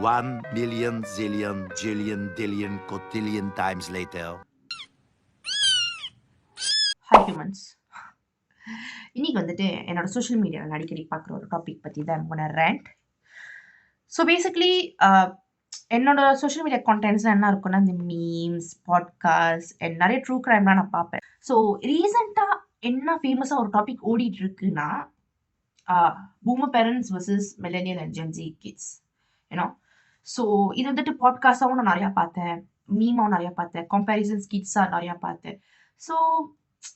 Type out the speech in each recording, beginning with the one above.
1 million zillion jillion dillion cotillion times later. Hi humans. இன்னைக்கு வந்துட்டு என்னோட சோஷியல் மீடியாவில் அடிக்கடி பார்க்குற ஒரு டாபிக் பற்றி தான் I'm rant. ஸோ பேசிக்லி என்னோட சோஷியல் மீடியா கான்டென்ட்ஸ்லாம் என்ன இருக்குன்னா இந்த மீம்ஸ் பாட்காஸ்ட் அண்ட் நிறைய ட்ரூ கிரைம்லாம் நான் பார்ப்பேன். ஸோ ரீசெண்டாக என்ன ஃபேமஸாக ஒரு டாபிக் ஓடிட்டு இருக்குன்னா boomer parents versus millennial and gen z kids ஏன்னா ஸோ இது வந்துட்டு பாட்காஸ்டாகவும் நான் நிறையா பார்த்தேன், மீமாவும் நிறையா பார்த்தேன், கம்பேரிசன்ஸ் கிட்ஸாக நிறையா பார்த்தேன். ஸோ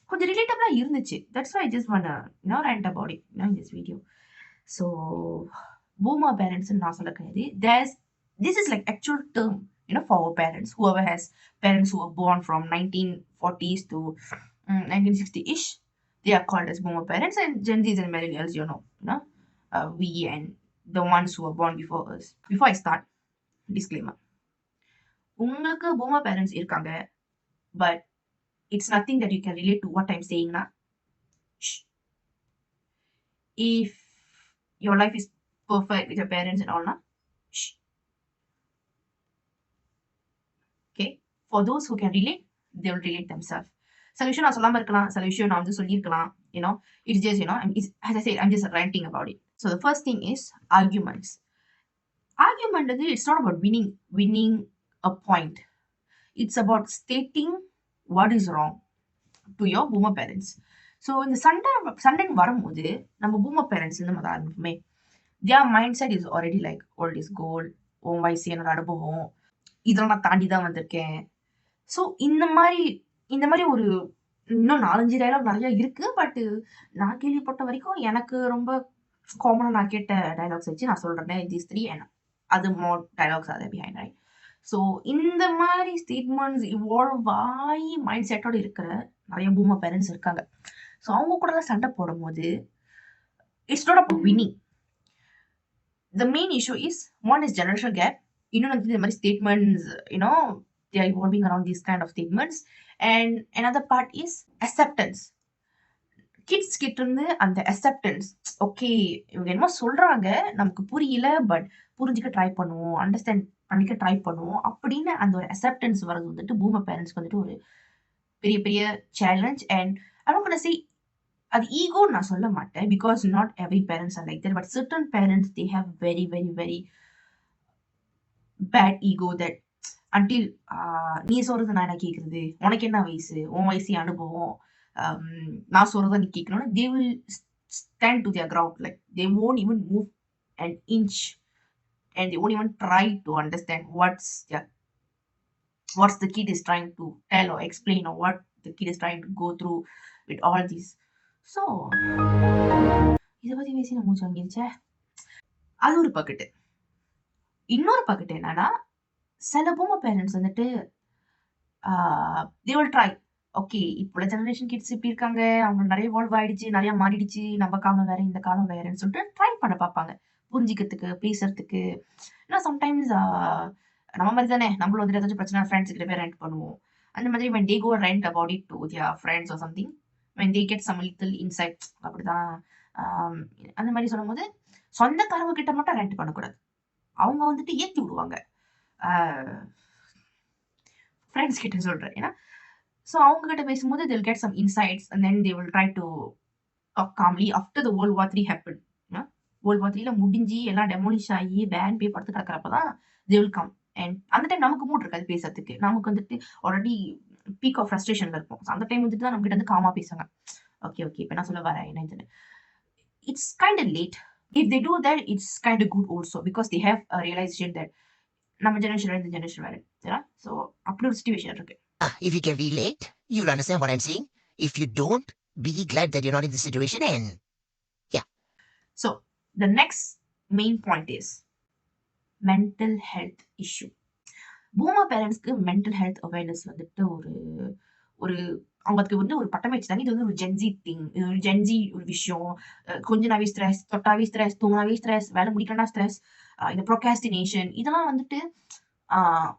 கொஞ்சம் ரிலேட்டபிளாக இருந்துச்சு. That's why I just want rant about it in this video. So boomer பேரண்ட்ஸ்ன்னு நான் சொல்ல கிடையாது. This is like actual term for our parents, whoever has parents who were born from 1940s to 1960-ish, they are called as boomer parents, and Gen Zs and millennials, we and the ones who were born before us. Before I start, disclaimer. உங்களுக்கு boomer parents இருக்காங்க, but it's nothing that you can relate to what I'm saying now. If your life is perfect with your parents and all now, okay, for those who can relate, they will relate themselves. சில விஷயம் நான் சொல்லாம இருக்கலாம், சில விஷயம் நான் வந்து சொல்லியிருக்கலாம். It's just as I said, I'm just ranting about it. So the first thing is arguments. Argument is, it's not about winning a point. It's about stating what is wrong to your boomer parents. So இந்த சண்டைன்னு வரும்போது நம்ம boomer parents நம்ம அதை ஆரம்பிப்போமே. their mindset is already like old is gold, உன் வயசு என்னோட அனுபவம், இதெல்லாம் நான் தாண்டி தான் வந்திருக்கேன். ஸோ இந்த மாதிரி ஒரு இன்னும் 4-5 டைலாக் நிறைய இருக்கு. பட் நான் கேள்விப்பட்ட வரைக்கும் எனக்கு ரொம்ப காமனாக நான் கேட்ட டைலாக்ஸ் வச்சு நான் சொல்றேன். these 3 and அது more dialogues are there behind, right? So இந்த மாதிரி ஸ்டேட்மெண்ட்ஸ் இவால்வ் ஆகி மைண்ட் செட்டோட இருக்கிற நிறைய பூமர் பேரண்ட்ஸ் இருக்காங்க. ஸோ அவங்க கூட சண்டை போடும்போது it's not about winning. The main issue is, one is generational gap. இன்னொன்று இந்த மாதிரி statements they are evolving around these kind of statements. And another part is acceptance. Kids கிட்ட இருந்து அந்த அக்செப்டன்ஸ், ஓகே இவங்க என்னமோ சொல்றாங்க நமக்கு புரியல, பட் புரிஞ்சுக்க ட்ரை பண்ணுவோம், அண்டர்ஸ்டாண்ட் பண்ணிக்க ட்ரை பண்ணுவோம் அப்படின்னு அந்த ஒரு அக்செப்டன்ஸ் வரது வந்துட்டு பூமர் பேரண்ட்ஸ்க்கு வந்துட்டு ஒரு பெரிய பெரிய சேலஞ்ச். அண்ட் அவங்க சே அது ஈகோன்னு நான் சொல்ல மாட்டேன், because not every parents are like that, but certain parents they have very very very bad ego that until நீ சொல்றது நான் என்ன கேட்கறது, உனக்கு என்ன வயசு, உன் வயசு அனுபவம், நான் சொல்றத நீ கேட்கணும்னு they will stand to their ground, like they won't even move an inch, and they won't even try to understand what's the kid is trying to tell or explain, or what the kid is trying to go through with all this. So இதை பத்தி பேசி நான் மூச்சு வாங்கிருச்சே. அது ஒரு bucket. இன்னொரு bucket என்னன்னா, சில பூமர் பேரண்ட்ஸ் வந்துட்டு they will try, ஓகே இப்போ ஜெனரேஷன் கிட்ஸ் இப்படி இருக்காங்க, அவங்க நிறைய வால்வ் ஆயிடுச்சு, நிறைய மாறிடுச்சு, நம்ம காலம் வேற இந்த காலம் வேறன்னு சொல்லிட்டு ட்ரை பண்ண பார்ப்பாங்க புரிஞ்சிக்கிறதுக்கு, பேசுறதுக்கு. ஏன்னா சம்டைம்ஸ் நம்ம மாதிரி தானே, நம்மளும் வந்துட்டு ஏதாச்சும் பிரச்சனை ஃப்ரெண்ட்ஸ் கிட்ட போய் ரெண்ட் பண்ணுவோம். அந்த மாதிரி when they go rant about it to their friends or something, when they get some little insight, அப்படிதான் அந்த மாதிரி சொல்லும்போது சொந்தக்காரங்க கிட்ட மட்டும் ரெண்ட் பண்ணக்கூடாது, அவங்க வந்துட்டு ஏற்றி விடுவாங்க ஃப்ரெண்ட்ஸ் கிட்ட சொல்றேன். ஏன்னா ஸோ அவங்க கிட்ட பேசும்போது they'll get some insights, and then they will try to talk calmly after the World War III happened. World War III முடிஞ்சு எல்லாம் டெமோலிஷ் ஆகி பேன் போய் படுத்து கிடக்கிறப்ப தான் they will come. And அந்த டைம் நமக்கு மூட் இருக்காது பேசுறதுக்கு, நமக்கு வந்துட்டு ஆல்ரெடி பீக் ஆஃப் ஃப்ரஸ்ட்ரேஷன்ல இருக்கும். அந்த டைம் வந்துட்டு தான் நம்ம கிட்ட வந்து காமா பேசுவாங்க, ஓகே இப்போ நான் சொல்ல வரேன் என்ன. It's kind of late. If they do that it's kind of good also, because they have a realization that நம்ம ஜெனரேஷன் இந்த ஜெனரேஷன் வேறு. ஸோ அப்படி ஒரு சுச்சுவேஷன் இருக்கு. If you can relate, you'll understand what I'm saying. If you don't, be glad that you're not in this situation, and yeah. So the next main point is mental health issue. Boomer பேரண்ட்ஸ்க்கு mental health awareness வந்துட்டு ஒரு அவங்களுக்கு வந்து ஒரு பட்டமே வச்சுட்டாங்க. இது வந்து ஒரு ஜென்சி திங், இது ஒரு ஜென்சி ஒரு விஷயம். கொஞ்ச நாவே ஸ்ட்ரெஸ், தொட்டாவே ஸ்ட்ரெஸ், தூங்கினாவே ஸ்ட்ரெஸ், வேலை முடிக்கலனா ஸ்ட்ரெஸ், இந்த ப்ரொகாஸ்டினேஷன், இதெல்லாம் வந்துட்டு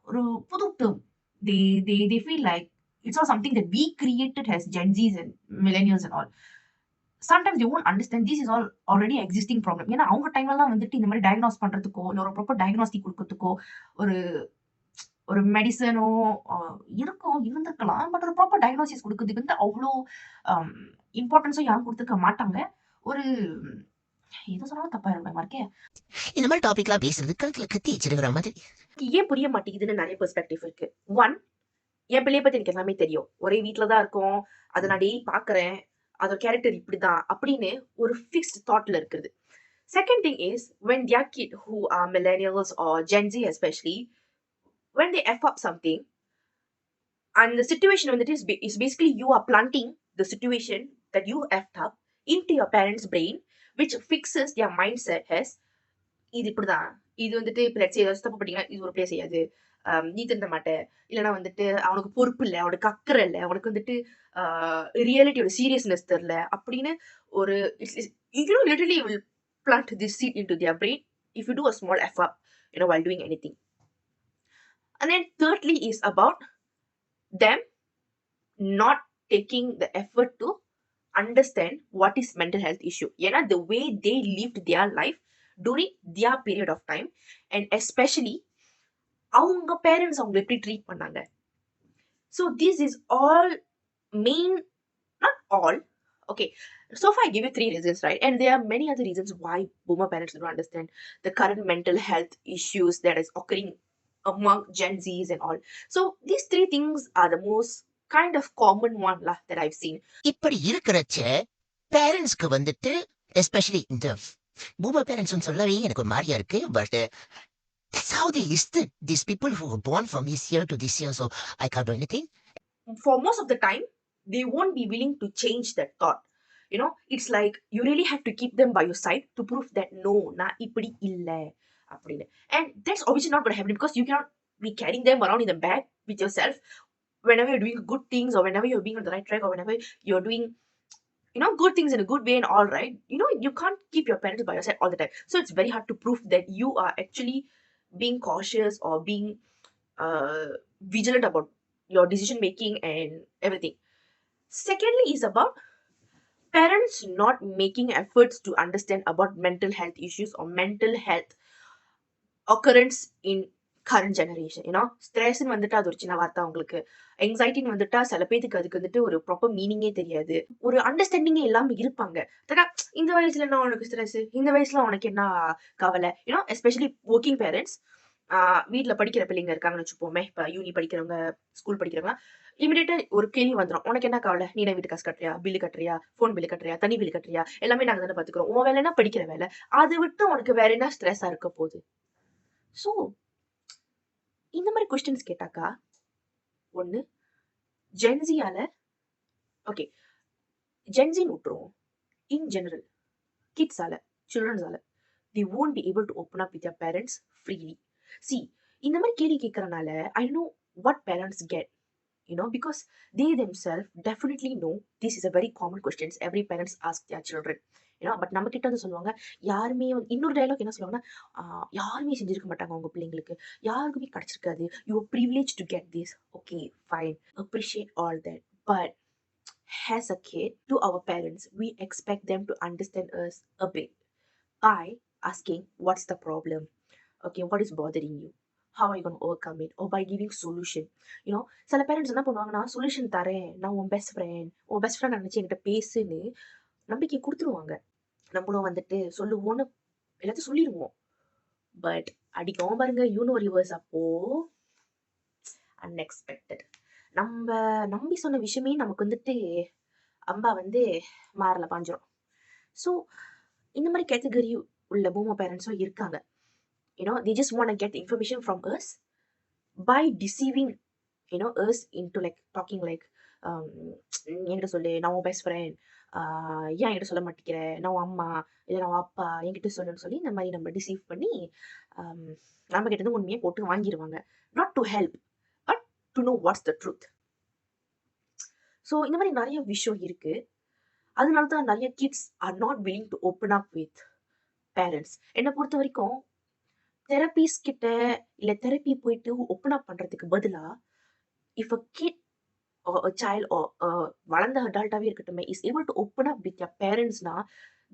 ஒரு புது term. They feel like it's not something that we created as Gen Zs and millennials and all. sometimes they won't understand this is all already existing problem. ஏன்னா அவங்க டைம்லலாம் வந்துட்டு இந்த மாதிரி டயக்னோஸ் பண்றதுக்கோ இல்லை ஒரு ப்ராப்பர் டயக்னோஸ்டிக் கொடுக்கறதுக்கோ ஒரு ஒரு மெடிசனோ இருக்கும் இருந்திருக்கலாம். பட் ஒரு ப்ராப்பர் டயக்னோசிஸ் கொடுக்கறதுக்கு வந்து அவ்வளோ இம்பார்ட்டன்ஸும் யாரும் கொடுத்துருக்க மாட்டாங்க. ஒரு எது சொன்னாலும் தப்பா இருப்பேன் மார்க்கே. இந்த மாதிரி டாபிக்லாம் பேசுறது கழுத்துல கத்தி வச்சிருக்கிற மாதிரி. ஏன் புரிய மாட்டேங்குதுன்னு நிறைய பெர்ஸ்பெக்டிவ் இருக்கு. ஒன், என் பிள்ளைய பத்தி எனக்கு எல்லாமே தெரியும். ஒரே வீட்டில தான் இருக்கோம். அதை நான் டெய்லி பார்க்குறேன். அதோட கேரக்டர் இப்படிதான் அப்படின்னு ஒரு ஃபிக்ஸ்ட் தாட்ல இருக்குது. Second thing is when their kid who are millennials or Gen Z especially, when they F up something and the situation when it is basically you are planting the situation that you effed up into your parents' brain, which fixes their mindset as இது இப்படிதான், இது வந்துட்டு இப்போ let's ஏதாவது தப்பு பண்ணிங்கன்னா இது ஒரு பிளே செய்யாது, நீ திருந்த மாட்டேன், இல்லைன்னா வந்துட்டு அவனுக்கு பொறுப்பு இல்லை, அவனுக்கு அக்கறை இல்லை, அவனுக்கு வந்துட்டு ரியாலிட்டியோட சீரியஸ்னஸ் தெரில அப்படின்னு ஒரு literally will plant this seed into their brain if you do a small F up, while doing anything. And then thirdly is about them not taking the effort to understand what is mental health issue. The way they lived their life during their period of time, and especially அவங்க parents அவங்களை எப்படி treat பண்ணாங்க. So this is all main, not all, okay, so far I give you 3 reasons, right? And there are many other reasons why boomer parents don't understand the current mental health issues that is occurring among Gen Zs and all. So these 3 things are the most kind of common one that I've seen. இப்படி இருக்கிறச்ச பேரண்ட்ஸ்க்கு வந்துட்டு especially இந்த boomer parents சொல்லவே எனக்கு ஒரு மாதிரியா இருக்கு. But that's how they listed these people who were born from this year to this year, so I can't do anything. For most of the time they won't be willing to change that thought. It's like you really have to keep them by your side to prove that no, na ipdi illa appadinu. And that's obviously not going to happen because you cannot be carrying them around in the bag with yourself whenever you're doing good things or whenever you're being on the right track or whenever you're doing good things in a good way and all, right? You can't keep your parents by your side all the time, so it's very hard to prove that you are actually being cautious or being vigilant about your decision making and everything. Secondly is about parents not making efforts to understand about mental health issues or mental health occurrence in current generation. Stress வந்துட்டு அது ஒரு சின்ன வார்த்தை, உங்களுக்கு எங்ஸைட்டின்னு வந்துட்டா சில பேருக்கு அதுக்கு வந்துட்டு ஒரு ப்ராப்பர் மீனிங்கே தெரியாது, ஒரு அண்டர்ஸ்டாண்டிங்கே இல்லாம இருப்பாங்க. இந்த வயசுல என்ன உனக்கு ஸ்ட்ரெஸ், இந்த வயசுல உனக்கு என்ன கவலை, எஸ்பெஷலி ஒர்க்கிங் பேரண்ட்ஸ். வீட்டில் படிக்கிற பிள்ளைங்க இருக்காங்கன்னு வச்சுப்போமே, இப்போ யூனி படிக்கிறவங்க, ஸ்கூல் படிக்கிறவங்க, இமீடியட்டா ஒரு கேள்வி வந்துடும், உனக்கு என்ன கவலை, நீ வீட்டு காசு கட்டுறியா, பில்லு கட்டுறியா, ஃபோன் பில்லு கட்டுறியா, தண்ணி பில்லு கட்டுறியா, எல்லாமே நாங்கள் தானே பார்த்துக்கிறோம், உன் வேலைன்னா படிக்கிற வேலை, அதை விட்டு உனக்கு வேற என்ன ஸ்ட்ரெஸ்ஸாக இருக்க போகுது. ஸோ இந்த மாதிரி கொஸ்டின்ஸ் கேட்டாக்கா, ஒன்று ஜென்சியால, ஓகே ஜென்சின்னு விட்டுருவோம், இன் ஜெனரல் கிட்ஸால, சில்ட்ரன்ஸால they won't be able to open up with their parents freely. See, இந்த மாதிரி கேள்வி கேட்கறனால I know what parents get, because they themselves definitely know this is a very common questions every parents ask their children. But நம்ம கிட்ட வந்து சொல்லுவாங்க, யாருமே இன்னொரு dialogue என்ன சொல்லுவாங்கன்னா, யாருமே செஞ்சிருக்க மாட்டாங்க உங்க பிள்ளைங்களுக்கு, யாருக்குமே கிடைச்சிருக்காது, you are privileged to get this. Okay, fine, appreciate all that, but as a kid, to our parents, we expect them to understand us a bit by asking what's the problem, okay, what is bothering you, how are you going to overcome it, or by giving solution. சில parents என்ன பண்ணுவாங்கன்னா, solution தரேன், நான் உன் best friend நினைச்சு என்கிட்ட பேசுன்னு நம்பிக்கை கொடுத்துருவாங்க. நம்மளும் வந்துட்டு சொல்லுவோன்னு எல்லாத்தையும் சொல்லிடுவோம், பட் அடிக்கவும் பாருங்க யூனிவர்ஸ், அப்போ அன்எக்ஸ்பெக்டட் நம்ம நம்பி சொன்ன விஷயமே நமக்கு வந்துட்டு அம்பா வந்து மாறல பாஞ்சிரும். ஸோ இந்த மாதிரி கேட்டகரி உள்ள பூமர் பேரண்ட்ஸும் இருக்காங்க. they just want to get the information from us by deceiving us into like talking like, என்கிட்ட சொல்லு, நான் உன் பெஸ்ட் ஃப்ரெண்ட், ஏன் என்கிட்ட சொல்ல மாட்டேங்கிற, நான் உன் அம்மா இல்லை நான் அப்பா, என்கிட்ட சொல்லுன்னு சொல்லி இந்த மாதிரி நம்ம டிசீவ் பண்ணி நம்ம கிட்ட இருந்து உண்மையை போட்டு வாங்கிடுவாங்க. Not to help but to know what's the truth. So இந்த மாதிரி நிறைய விஷயம் இருக்கு. அதனால தான் நிறைய kids are not willing to open up with parents. என்னை பொறுத்த வரைக்கும் தெரபிஸ் கிட்ட இல்லை தெரப்பி போயிட்டு ஓப்பன் அப் பண்றதுக்கு பதிலா, if a kid or a child or வளர்ந்த அடல்ட்டாவே இருக்கட்டுமே is able to open up with their parents னா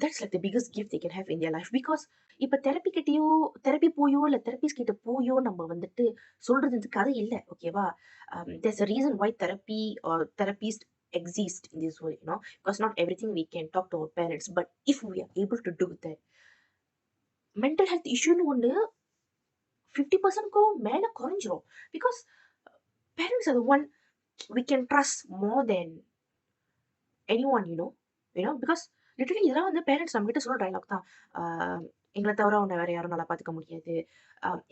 that's like the biggest gift they can have in their life because இப்ப therapy போயோ இல்ல therapist கிட்ட போயோ நம்ம வந்துட்டு சொல்றது கதை இல்ல ஓகேவா there's a reason why therapy or therapist exist in this world, you know, because not everything we can talk to our parents, but if we are able to do that, mental health issue ஒண்ணு 50%க்கும் மேல குறைஞ்சிரும் because parents are the one we can trust more than anyone, because literally இதெல்லாம் வந்து parents நம்ம கிட்ட சொல்ற dialogue தான். எங்களை தவிர உன்னை வேற யாரும் நல்லா பார்த்துக்க முடியாது,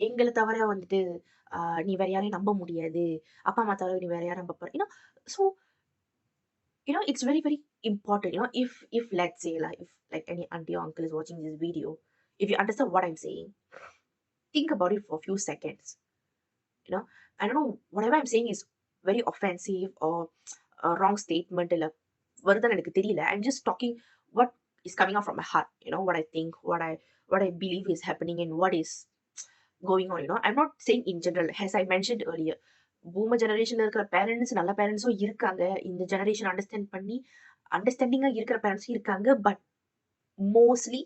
எங்களை தவிர வந்துட்டு நீ வேற யாரையும் நம்ப முடியாது, அப்பா அம்மா தவிர நீ வேற யாரும் நம்ப so it's very very important, if let's say like if like any auntie or uncle is watching this video, if you understand what I'm saying, think about it for a few seconds. I don't know, whatever I'm saying is very offensive or a wrong statement இல்ல வருதுன்னு எனக்கு தெரியல. I'm just talking what is coming out from my heart, what I think, what I believe is happening and what is going on, I'm not saying in general. As I mentioned earlier, boomer ஜெனரேஷன்ல இருக்கிற parents நல்ல பேரண்ட்ஸும் இருக்காங்க, இந்த generation அண்டர்ஸ்டாண்டிங்கா இருக்கிற பேரண்ட்ஸும் இருக்காங்க, but mostly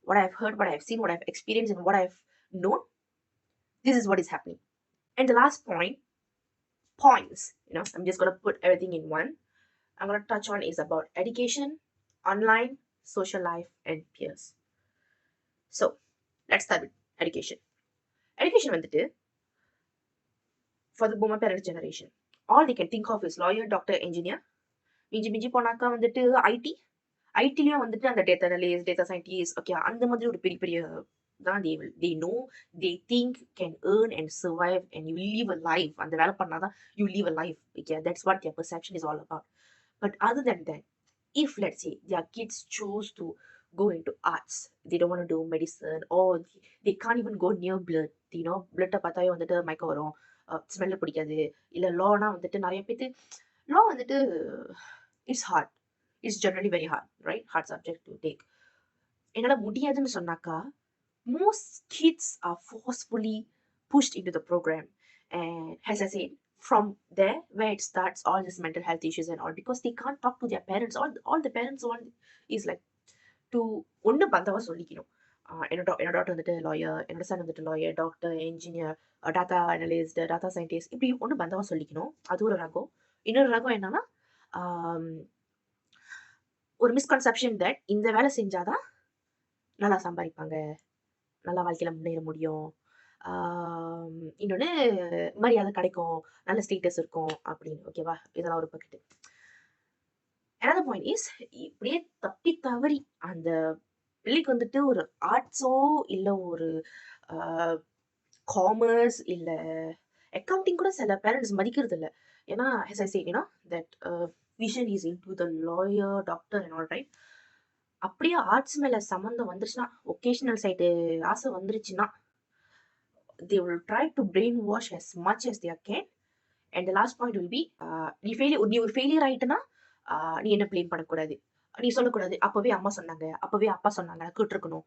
what I've heard, what I've seen, what I've experienced and what I've known, this is what is happening. And the last points, I'm just going to put everything in one, I'm going to touch on is about education, online, social life, and peers. So, let's start with education. Education வந்துட்டு for the boomer parent generation, all they can think of is lawyer, doctor, engineer. மிஞ்சி போனாக்கா வந்துட்டு ஐடிலையும் வந்துட்டு அந்த data analyst, data scientist, okay, அந்த மாதிரி ஒரு பெரிய தான் they know, they think can earn and survive and you live a life. அந்த வேலை பண்ணாதான் you live a life. Okay, that's what their perception is all about. But other than that, if let's say their kids choose to go into arts, they don't want to do medicine, or they can't even go near blood, blood பார்த்தாவே வந்துட்டு மயக்கம் வரும், ஸ்மெல்ல பிடிக்காது, இல்ல Lana வந்துட்டு நிறைய பேத்து law வந்துட்டு it's hard, it's generally very hard, right? Hard subject to take. என்னால முடியாதுன்னு சொன்னாக்கா most kids are forcefully pushed into the program, and as I said, from there where it starts all this mental health issues and all, because they can't talk to their parents. All the parents want is like to ஒண்ணு பந்தவா சொல்லிக்கணும், என்னோட doctor வந்துட்டு lawyer, என்னோட Sun வந்துட்டு lawyer, doctor, engineer, tata analyst, tata scientist, இப்படி ஒண்ணு பந்தவா சொல்லிக்கணும். அது ஒரு ரகம். இன்னொரு ரகம் என்னன்னா ஒரு மிஸ்கன்செப்ஷன் தட் இந்த வேலை செஞ்சாதான் நல்லா சம்பாதிப்பாங்க, நல்லா வாழ்க்கையில முன்னேற முடியும், இன்னொன்னு மரியாதை கிடைக்கும், நல்ல ஸ்டேட்டஸ் இருக்கும் அப்படின்னு. ஓகேவா, இதெல்லாம் ஒரு பக்கெட்டு. another point is இப்படியே தப்பி தவறி அந்த பிள்ளைக்கு வந்துட்டு ஒரு ஆர்ட்ஸோ இல்ல ஒரு காமர்ஸ் இல்ல அக்கௌண்டிங் கூட சில பேரண்ட்ஸ் மதிக்கிறது இல்லை. ஏன்னா as I say, that vision is into the lawyer, doctor and all, right? அப்படியே ஆர்ட்ஸ் மேல சம்மந்தம் வந்துருச்சுன்னா, ஒகேஷனல் சைடு ஆசை வந்துருச்சுன்னா, they will try to brainwash as much as they can. And the last point will be, நீ ஒரு failure ஆயிட்டுனா நீ என்ன பிளேம் பண்ணக்கூடாது, நீ சொல்லக்கூடாது அப்பவே அம்மா சொன்னாங்க, அப்பவே அப்பா சொன்னாங்க, கேட்டிருக்கணும்,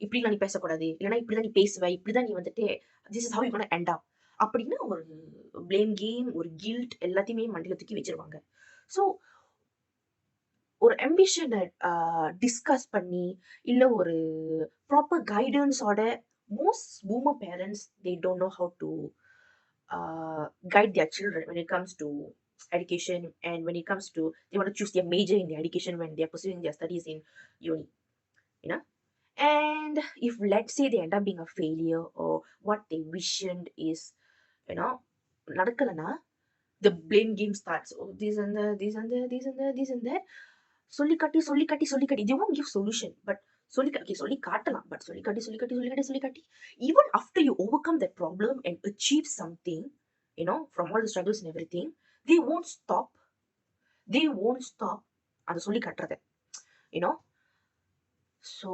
இப்படிலாம் நீ பேசக்கூடாது, இல்லைன்னா இப்படிதான் நீ பேசுவ, இப்படிதான் நீ வந்துட்டு this is how you gonna end up அப்படின்னு ஒரு பிளேம் கேம், ஒரு கில்ட் எல்லாத்தையுமே மண்டியில தூக்கி வச்சிருவாங்க. ஸோ ஒரு அம்பிஷனை டிஸ்கஸ் பண்ணி இல்ல ஒரு proper கைடன்ஸோட most boomer parents, they don't know how to guide their children when it comes to education, and when it comes to they want to choose their major in their education when they are pursuing their studies in uni, and if let's say they end up being a failure or what they visioned is நடக்கலனா the blame game starts. Oh, this and that, this and that, this and that, this and that. சொல்லி காட்டி they won't give solution, but சொல்லி காட்டலாம், but சொல்லி காட்டி even after you overcome that problem and achieve something, from all the struggles and everything, they won't stop அதை சொல்லி காட்டுறத, so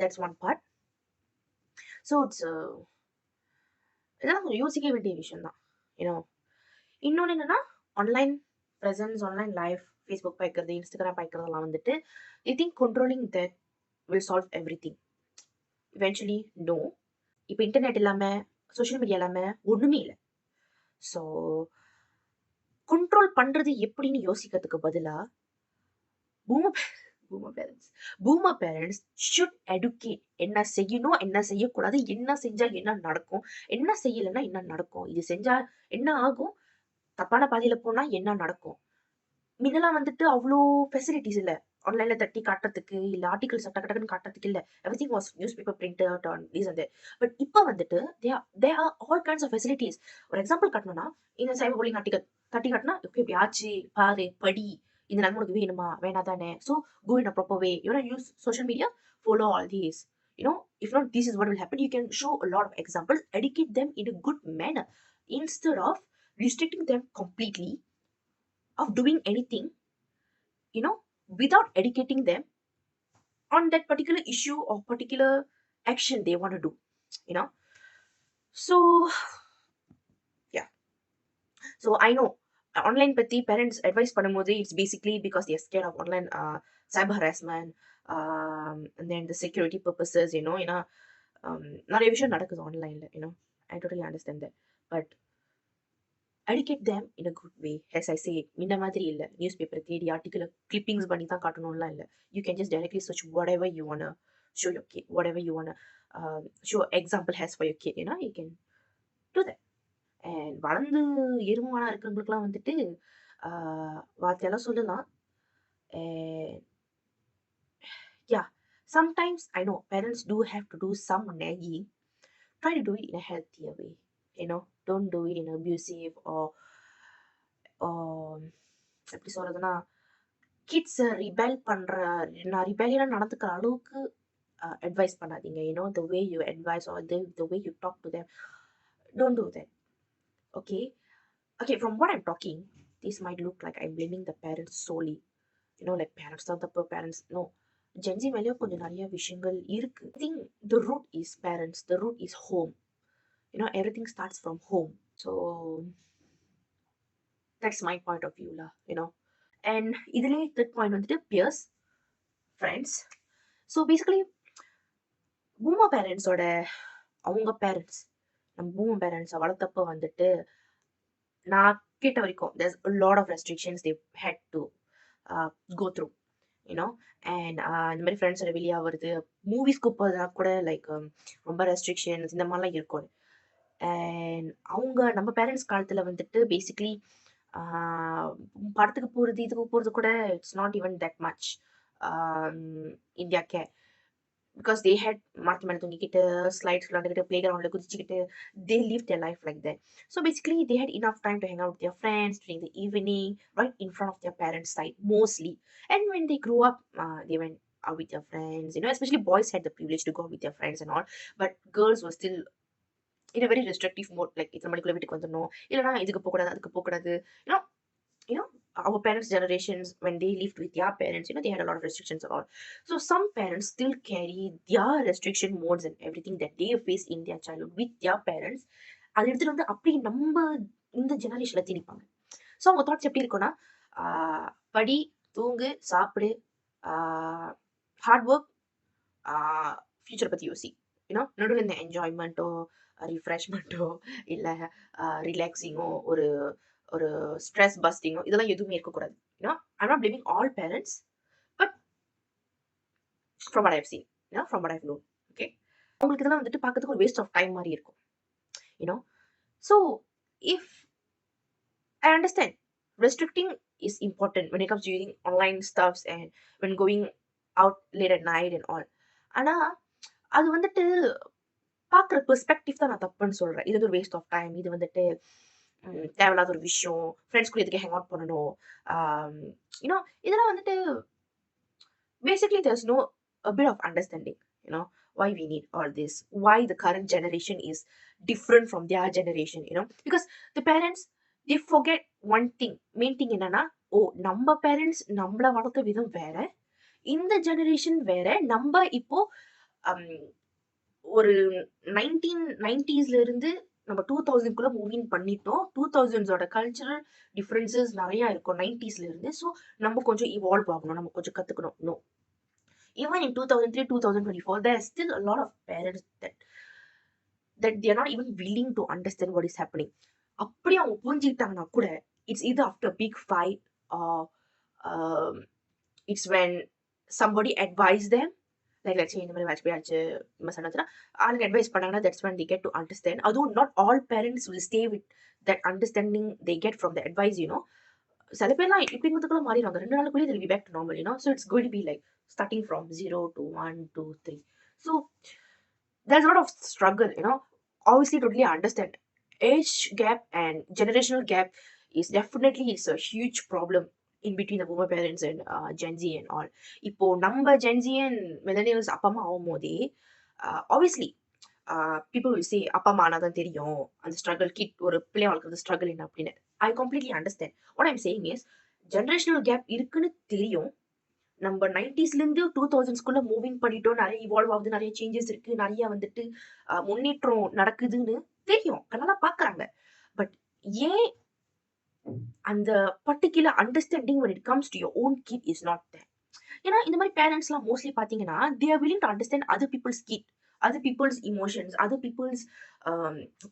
that's one part. So it's இதெல்லாம் யோசிக்க வேண்டிய விஷயம் தான். இன்னொன்னு என்னன்னா, online presence, online life, Facebook பார்க்கறது, இன்ஸ்டாகிராம் பார்க்கறதெல்லாம் வந்துட்டு I think controlling that will solve everything. Eventually no. இப்போ இன்டர்நெட் இல்லாமல், சோஷியல் மீடியா இல்லாமல் ஒன்றுமே இல்லை. ஸோ கண்ட்ரோல் பண்றது எப்படின்னு யோசிக்கிறதுக்கு பதிலா boomer boomer parents boomer parents should educate என்ன செய்யணும் என்ன செய்யக்கூடாது என்ன செஞ்சா என்ன நடக்கும் என்ன செய்யலைன்னா என்ன நடக்கும் இது செஞ்சா என்ன ஆகும் தப்பான பாதையில போனா என்ன நடக்கும் முன்னெல்லாம் வந்துட்டு அவ்வளோ ஃபெசிலிட்டிஸ் இல்ல ஆன்லைன்ல தட்டி காட்டுறதுக்கு இல்ல ஆர்டிகல்ஸ் டக்கு டக்குன்னு காட்டுறதுக்கு இல்ல everything was newspaper printed on these அந்த பட் இப்போ வந்துட்டு they are all kinds of facilities ஒரு எக்ஸாம்பிள் காட்டணும்னா இந்த சைபர் புல்லிங் ஆர்டிகல் தட்டி காட்டினா ஓகே இப்படி ஆச்சு பாரு படி இந்த நன்மை உனக்கு வேணுமா வேணாதானே so go in a proper way you use social media follow all these if not this is what will happen you can show a lot of examples educate them in a good manner instead of restricting them completely of doing anything without educating them on that particular issue or particular action they want to do you know so yeah so I know online பத்தி parents advice பண்ணும்போது it's basically because they're scared of online cyber harassment and then the security purposes ஏன்னா நிறைய விஷயம் நடக்குது ஆன்லைன்ல I totally understand that but educate them in a good way as I say இந்த மாதிரி இல்ல நியூஸ் பேப்பர் தேடி ஆர்டிக்கல் கிளிப்பிங்ஸ் பண்ணி தான் காட்டணும்லாம் இல்ல you can just directly search whatever you wanna show your kid whatever you wanna show example has for your kid you can do that and வளர்ந்து எருமானா இருக்கிறவங்களுக்குலாம் வந்துட்டு வார்த்தையெல்லாம் சொல்லலாம் and yeah sometimes I know parents do have to do some nagging try to do it in a healthier way don't do it in abusive or எப்படி சொல்றதுன்னா kids rebel பண்ற நான் ரிபெலியனா நடந்துக்கிற அளவுக்கு அட்வைஸ் பண்ணாதீங்க the way you advise or the way you talk to them don't do that okay from what I'm talking this might look like I'm blaming the parents solely like parents தான் தப்பு parents no gen Z மேலேயும் கொஞ்சம் நிறைய விஷயங்கள் இருக்கு I think the root is parents the root is home everything starts from home so that's my point of view lah and இதுலயே third point வந்துட்டு peers friends so basically boomer பேரண்ட்ஸோட அவங்க parents நம்ம பூமர் பேரண்ட்ஸை வளர்த்தப்ப வந்துட்டு நான் கேட்ட வரைக்கும் there's a lot of restrictions they had to go through and இந்த மாதிரி ஃப்ரெண்ட்ஸோட வெளியே வருது மூவிஸ்க்கு போகிறதா கூட லைக் ரொம்ப ரெஸ்ட்ரிக்ஷன்ஸ் இந்த மாதிரிலாம் இருக்கும் அண்ட் அவங்க நம்ம பேரண்ட்ஸ் காலத்தில் வந்துட்டு பேசிக்லி படத்துக்கு போகிறது இதுக்கு போகிறது கூட it's not even that much India care because they had மாற்றி மேலே தூங்கிக்கிட்டு ஸ்லைட்ஸ் விளாண்டுக்கிட்டு பிளே கிரவுண்டில் குதிச்சுக்கிட்டு they lived their life like that so basically they had enough time to hang out with their friends during the evening right in front of their parents side mostly and when they grew up they went out with their friends especially boys had the privilege to go out with their friends and all but girls were still in a very restrictive mode like இத்தனை மணிக்குள்ள வீட்டுக்கு வந்துடணும் இல்லைனா இதுக்கு போகக்கூடாது அதுக்கு போகக்கூடாது our parents' generations, when they lived with their parents, they had a lot of restrictions and all. So some parents still carry their restriction modes and everything that they face in their childhood with their parents. அது எடுத்துட்டு வந்து அப்படி நம்ம இந்த ஜெனரேஷன்ல திணிப்பாங்க so அவங்க thoughts எப்படி இருக்கும்னா படி தூங்கு சாப்பிடு ஹார்ட் ஒர்க் ஃபியூச்சர் பற்றி யோசி நடுவில் இந்த என்ஜாய்மெண்ட்டோ ரிஃப்ரெஷ்மெண்ட்டோ இல்லை ரிலாக்ஸிங்கோ ஒரு ஸ்ட்ரெஸ் பஸ்டிங்கோ இதெல்லாம் எதுவுமே இருக்கக்கூடாது I'm not blaming all parents but from what I've seen from what I've known okay உங்களுக்கு இதெல்லாம் வந்துட்டு பார்க்கறதுக்கு ஒரு வேஸ்ட் ஆஃப் டைம் மாதிரி இருக்கும் so if I understand restricting is important when it comes to using online stuffs and when going out late at night and all ஆனா அது வந்துட்டு பார்க்குற பெர்ஸ்பெக்டிவ் தான் நான் தப்புன்னு சொல்றேன் இது ஒரு வேஸ்ட் ஆஃப் டைம் இது வந்துட்டு தேவையில்லாத ஒரு விஷயம் ஃப்ரெண்ட்ஸ் கூட எதுக்கு ஹேங் அவுட் பண்ணணும் இதெல்லாம் வந்துட்டு basically there's no a bit of understanding why we need all this why the current generation is different from their generation because the parents they forget one thing main thing என்னன்னா நம்ம parents நம்மள வளர்த்த விதம் வேற இந்த generation வேற நம்ம இப்போ ஒரு 1990s இருந்து நம்ம 2000குள்ள மூவிங் பண்ணிட்டோம் 2000ஸோட கல்ச்சரல் டிஃபரன்சஸ் நிறைய இருக்கும் 90s இருந்து ஸோ நம்ம கொஞ்சம் இவால்வ் ஆகணும் நம்ம கொஞ்சம் கத்துக்கணும் no even in 2003 2024 there are still a lot of parents that they are not even willing to understand what is happening அப்படி அவங்க புரிஞ்சுக்கிட்டாங்கன்னா கூட it's either after a big fight or um, it's when somebody advise them, like let's say இந்த மாதிரி watch போயாச்சு நம்ம சொன்னதுன்னா ஆளுங்க advice பண்ணாங்கன்னா that's when they get to understand. Although not all parents will stay with that understanding they get from the advice, சில பேர்லாம் இப்படிங்கிறதுக்குள்ள மாறிடுவாங்க 2 நாளுக்குள்ளேயே they'll be back to normal, so it's going to be like starting from 0 to 1 2 3. So there's a lot of struggle, obviously totally understand. Age gap and generational gap is definitely is a huge problem in between the boomer parents and Gen Z and all. இப்போ நம்ம Gen Z and millennials அப்பா அம்மா ஆகும்போதே obviously people will say அப்பா அம்மா ஆனாதான் தெரியும் அந்த struggle kid ஒரு பிள்ளை வளர்க்குறது struggle என்ன அப்படின்னு. I completely understand. What I'm saying is generational gap இருக்குன்னு தெரியும். நம்ம 90ஸ்ல இருந்து 2000ஸ்குள்ள மூவிங் பண்ணிட்டோம், நிறைய இவால்வ் ஆகுது, நிறைய சேஞ்சஸ் இருக்கு, நிறைய வந்துட்டு முன்னேற்றம் நடக்குதுன்னு தெரியும், கண்ணால பாக்குறாங்க. பட் ஏன் அந்த particular understanding when it comes to your own kid is not there? ஏன்னா இந்த மாதிரி பேரண்ட்ஸ்லாம் மோஸ்ட்லி பாத்தீங்கன்னா they are willing to understand other people's kid, other people's emotions, other people's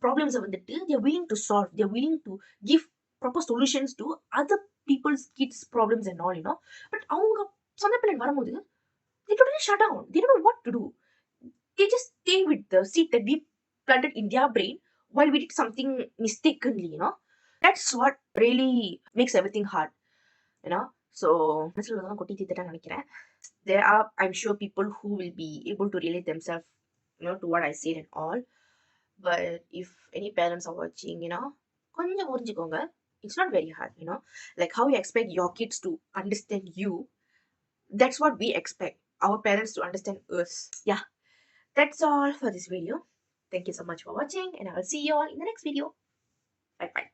problems வந்துட்டு they are willing to solve, they are willing to give proper solutions to other people's kids problems and all, but அவங்க சொந்த பிள்ளை வரும்போது they totally shut down, they don't know what to do, they just stay with the seed that we planted in their brain while we did something mistakenly, that's what really makes everything hard, so மனசுல உள்ளதெல்லாம் கொட்டி தீர்த்துட்டேன்னு நினைக்கிறேன். There are, I'm sure, people who will be able to relate themselves, to what I said and all. But if any parents are watching, கொஞ்சம் புரிஞ்சுக்கோங்க. It's not very hard, like how you expect your kids to understand you, that's what we expect our parents to understand us. Yeah, that's all for this video. Thank you so much for watching, and I will see you all in the next video. Bye bye.